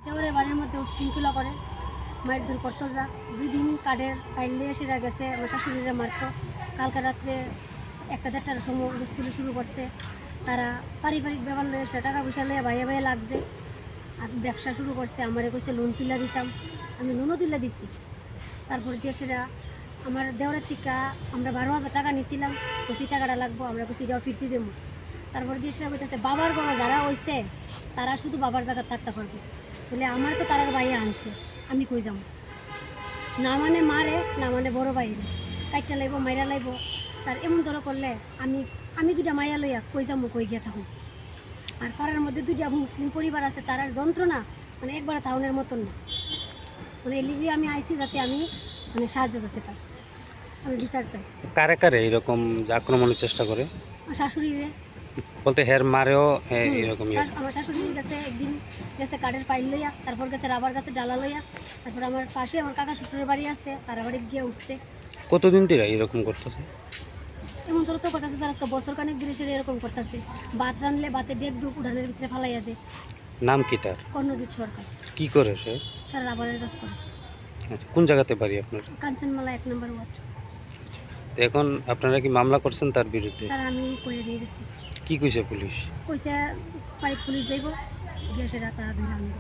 দেওয়ারের বাড়ির মধ্যে উচ্ছৃঙ্খলা করে, মায়ের দূর করতো যা 2 দিন কাঠের ফাইল নিয়ে সেটা গেছে, আমার শাশুড়িরা মারতো। কালকে রাত্রে 1-1:30টার সময় বস্তুলি শুরু করছে। তারা পারিবারিক ব্যাপার লয়ে সে টাকা পয়সা লয়ে ভাইয়া ভাইয়া লাগছে আর ব্যবসা শুরু করছে। আমারে কইছে লোন তুলে দিতাম, আমি লোনও তুলে দিছি। তারপর দিয়ে সেটা আমার দেওয়ারের থেকে আমরা 12,000 টাকা নিয়েছিলাম, কইছি টাকাটা লাগবো, আমরা কইছি এটাও ফিরতি দেবো। তারপর দিয়ে সেটা কইতেছে বাবার বড় যারা হয়েছে তারা শুধু বাবার জায়গায় থাকতে পারবে। তাহলে আমার তো তারার ভাইয়া আনছে, আমি কই যাবো? না মানে মারে, না মানে বড় বাইরে কাইটটা লাইব, মাইরা লাইব। স্যার এমন ধরো করলে আমি আমি 2টা মাইয়া লইয়া কই যাবো, কই গিয়া থাকুন? আর পাড়ার মধ্যে 2টা মুসলিম পরিবার আছে, তার যন্ত্রণা মানে একবারে টাউনের মতন না। মানে এলিগি আমি আইসি যাতে আমি মানে সাহায্য যেতে পারি, আমি বিচার চাই। কারে কারে এরকম আক্রমণের চেষ্টা করে আমার শাশুড়িরে বলতে হের মারেও এরকম আমার শাশুড়ি গেছে একদিন, গেছে কাঠের ফাইল লইয়া, তারপর গেছে রাবার গাছে ডালা লইয়া, তারপর আমার পাশে আমার কাকা শ্বশুরের বাড়ি আছে, তারা বাড়ি গিয়ে উঠছে। কতদিন ধরে এরকম করতেছে? এমন তোর তো করতেছে স্যার, আজকে বছর কানেক ধরে সে এরকম করতেছে। ভাত রানলে ভাতে ডেক ডুক উঠানের ভিতরে ফালাইয়া দেয়। নাম কি তার? কর্ণজিৎ সরকার। কি করে সে? স্যার রাবারের কাজ করে। আচ্ছা, কোন জায়গাতে বাড়ি আপনার? কাঞ্চনমালা 1 নম্বর ওয়ার্ড। তো এখন আপনারা কি মামলা করছেন তার বিরুদ্ধে? স্যার আমি করে দিয়ে গেছি। কি কইছে পুলিশ? কইছে বাড়িতে পুলিশ যাইব, গিয়ে সেটা তারা ধরে আনবে।